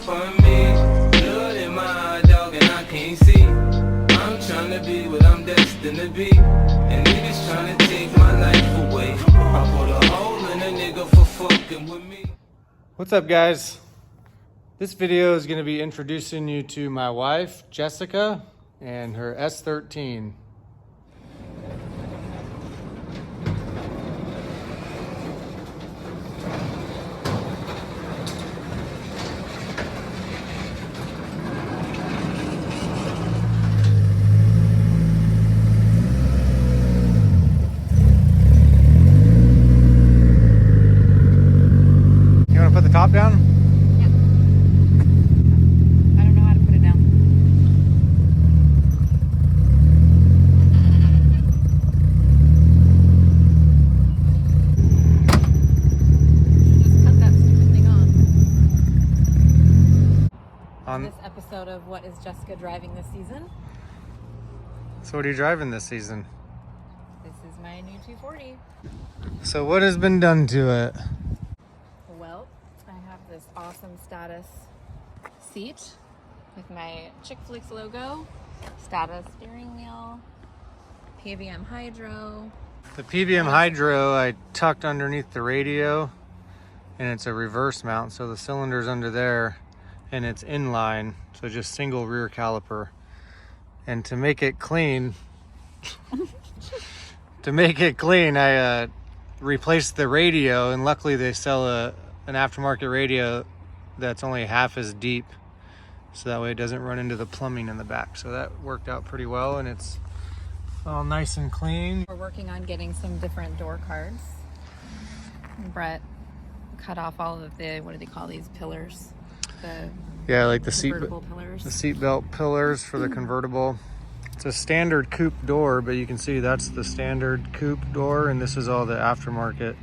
for me. Blood in my dog and I can't see. I'm trying to be what I'm destined to be. And niggas trying to take my life away. I put a hole in a nigga for fucking with me. What's up, guys? This video is going to be introducing you to my wife, Jessica, and her S13. You want to put the top down? Yeah. I don't know how to put it down. Just cut that stupid thing on. This episode of What is Jessica Driving This Season? So what are you driving this season? This is my new 240. So what has been done to it? Well, I have this awesome Status seat with my Chick Flicks logo, Status steering wheel, PVM Hydro. The PVM Hydro I tucked underneath the radio, and it's a reverse mount, so the cylinder's under there and it's inline, so just single rear caliper. And to make it clean, I replaced the radio, and luckily they sell an aftermarket radio that's only half as deep, so that way it doesn't run into the plumbing in the back. So that worked out pretty well, and it's all nice and clean. We're working on getting some different door cards. Brett cut off all of the, what do they call these, pillars? Yeah, like the convertible pillars. The seat belt pillars for the convertible. It's a standard coupe door, but you can see that's the standard coupe door, and this is all the aftermarket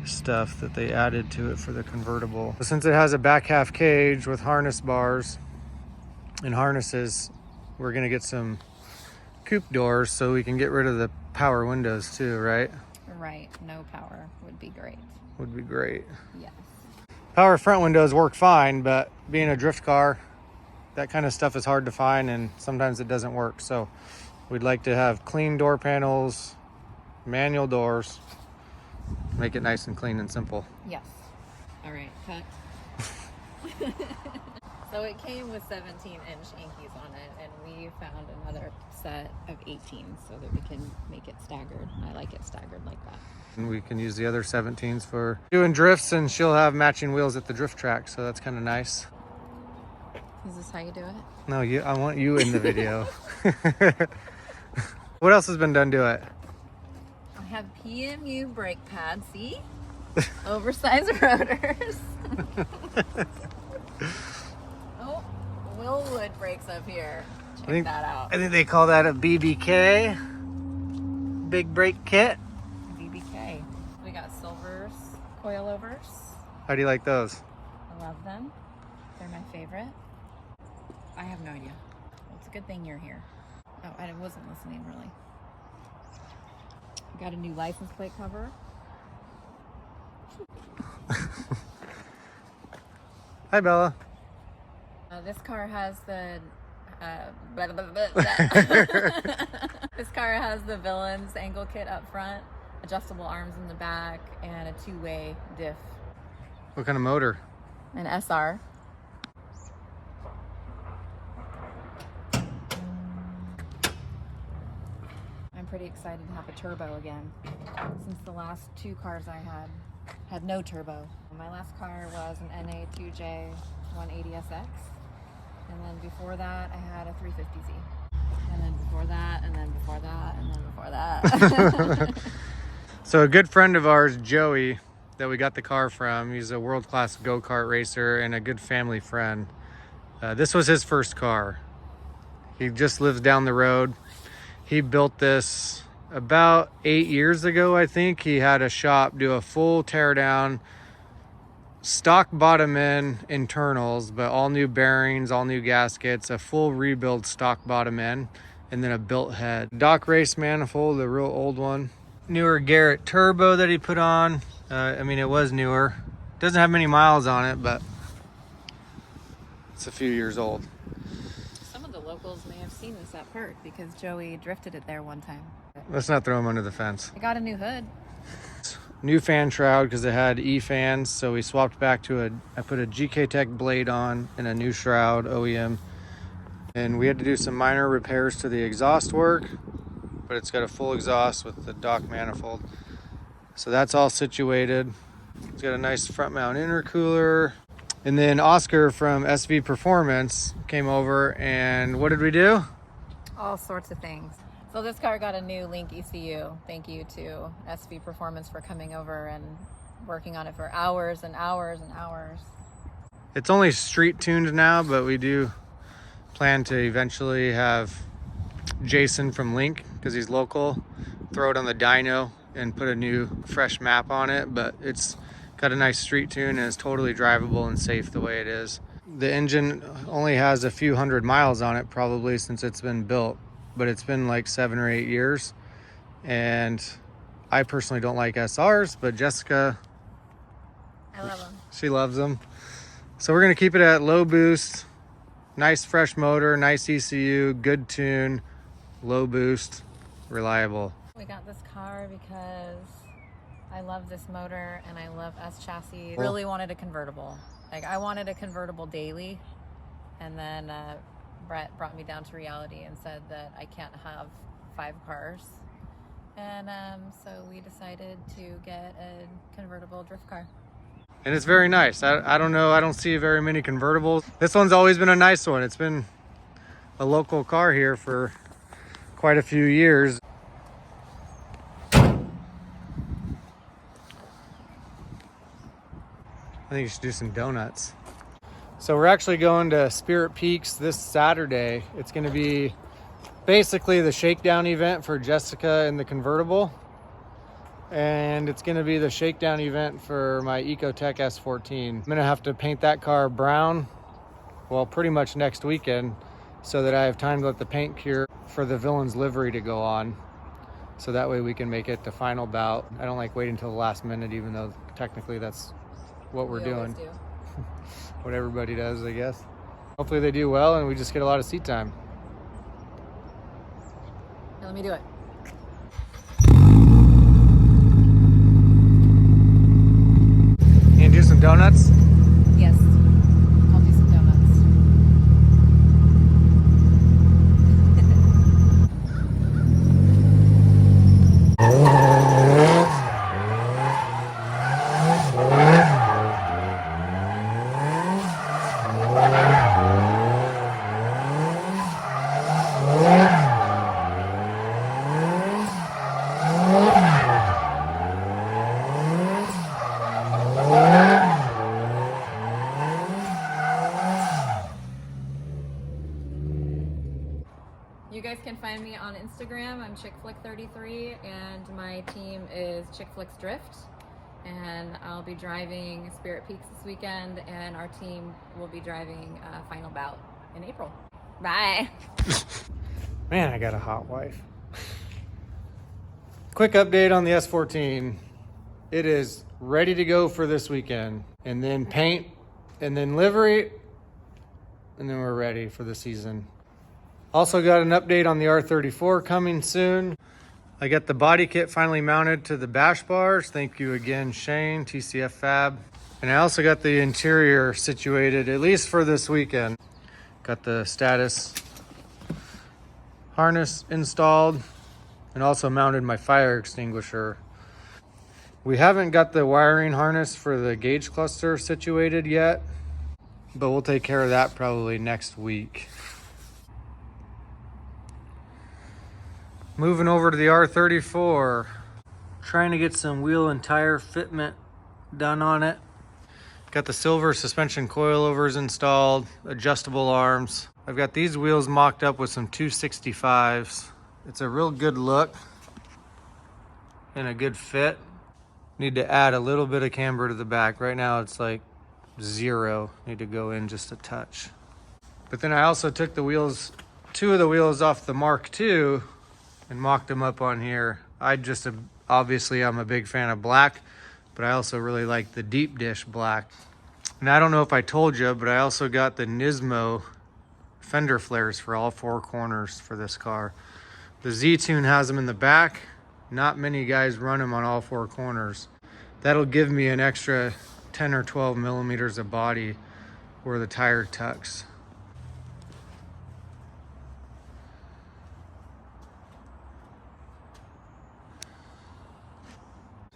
stuff that they added to it for the convertible. Since it has a back half cage with harness bars and harnesses, we're gonna get some coupe doors so we can get rid of the power windows too, right? Right, no power would be great. Would be great. Yes. Power front windows work fine, but being a drift car, that kind of stuff is hard to find, and sometimes it doesn't work. So we'd like to have clean door panels, manual doors, make it nice and clean and simple. Yes. All right, cut. So it came with 17-inch Yankees on it, and we found another set of 18 so that we can make it staggered. I like it staggered like that. And we can use the other 17s for doing drifts, and she'll have matching wheels at the drift track, so that's kind of nice. Is this how you do it? No, I want you in the video. What else has been done to it? I have PMU brake pads, see? Oversized rotors. Oh, Willwood brakes up here. Check that out. I think they call that a BBK. Big brake kit. BBK. We got silvers, coilovers. How do you like those? I love them. They're my favorite. I have no idea. Well, it's a good thing you're here. Oh, I wasn't listening really. Got a new license plate cover. Hi, Bella. This car has the this car has the Villains angle kit up front, adjustable arms in the back, and a two-way diff. What kind of motor? An SR. I'm pretty excited to have a turbo again, since the last two cars I had no turbo. My last car was an NA2J 180SX, and then before that I had a 350Z, and then before that, and then before that, and then before that. So a good friend of ours, Joey, that we got the car from, he's a world-class go-kart racer and a good family friend. This was his first car. He just lives down the road. He built this about 8 years ago, I think. He had a shop do a full teardown, stock bottom end internals, but all new bearings, all new gaskets, a full rebuild stock bottom end, and then a built head. Dock race manifold, the real old one. Newer Garrett turbo that he put on. I mean, it was newer. Doesn't have many miles on it, but It's a few years old. Some of the locals may have seen this at Park because Joey drifted it there one time. Let's not throw him under the fence. I got a new hood. New fan shroud because it had E fans, so we swapped back to I put a GK Tech blade on and a new shroud, OEM. And we had to do some minor repairs to the exhaust work, but it's got a full exhaust with the dock manifold. So that's all situated. It's got a nice front mount intercooler. And then Oscar from SV Performance came over, and what did we do? All sorts of things. So this car got a new Link ECU. Thank you to SV Performance for coming over and working on it for hours and hours and hours. It's only street tuned now, but we do plan to eventually have Jason from Link, because he's local, throw it on the dyno and put a new fresh map on it. But it's got a nice street tune and it's totally drivable and safe the way it is. The engine only has a few hundred miles on it probably since it's been built, but it's been like 7 or 8 years. And I personally don't like SRs, but Jessica, I love them. she loves them. So we're gonna keep it at low boost, nice fresh motor, nice ECU, good tune, low boost, reliable. We got this car because I love this motor and I love S chassis. Really wanted a convertible. Like I wanted a convertible daily, and then Brett brought me down to reality and said that I can't have 5 cars. And so we decided to get a convertible drift car. And it's very nice. I don't know, I don't see very many convertibles. This one's always been a nice one. It's been a local car here for quite a few years. I think you should do some donuts. So we're actually going to Spirit Peaks this Saturday. It's gonna be basically the shakedown event for Jessica in the convertible. And it's gonna be the shakedown event for my Ecotec S14. I'm gonna have to paint that car brown, well, pretty much next weekend, so that I have time to let the paint cure for the villain's livery to go on. So that way we can make it the final bout. I don't like waiting until the last minute, even though technically that's what we're doing. Do. What everybody does, I guess. Hopefully they do well and we just get a lot of seat time. Now let me do it. And do some donuts. Yes, I'll do some donuts. You guys can find me on Instagram. I'm chickflick33 and my team is Chickflicks Drift. And I'll be driving Spirit Peaks this weekend and our team will be driving Final Bout in April. Bye. Man, I got a hot wife. Quick update on the S14. It is ready to go for this weekend. And then paint, and then livery, and then we're ready for the season. Also got an update on the R34 coming soon. I got the body kit finally mounted to the bash bars. Thank you again, Shane, TCF Fab. And I also got the interior situated, at least for this weekend. Got the status harness installed and also mounted my fire extinguisher. We haven't got the wiring harness for the gauge cluster situated yet, but we'll take care of that probably next week. Moving over to the R34, trying to get some wheel and tire fitment done on it. Got the silver suspension coilovers installed, adjustable arms. I've got these wheels mocked up with some 265s. It's a real good look and a good fit. Need to add a little bit of camber to the back. Right now it's like 0. Need to go in just a touch. But then I also took the wheels, 2 of the wheels off the Mark II and mocked them up on here. Obviously I'm a big fan of black, but I also really like the deep dish black. And I don't know if I told you, but I also got the Nismo fender flares for all four corners for this car. The Z-Tune has them in the back. Not many guys run them on all four corners. That'll give me an extra 10 or 12 millimeters of body where the tire tucks.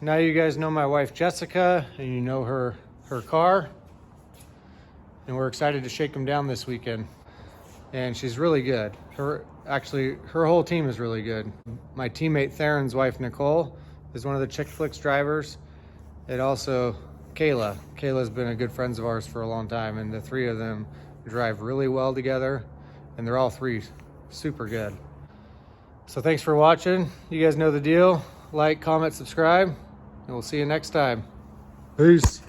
Now you guys know my wife Jessica, and you know her car. And we're excited to shake them down this weekend. And she's really good. Her whole team is really good. My teammate Theron's wife Nicole is one of the Chick Flicks drivers. And also Kayla. Kayla's been a good friend of ours for a long time, and the three of them drive really well together, and they're all three super good. So thanks for watching. You guys know the deal. Like, comment, subscribe, and we'll see you next time. Peace.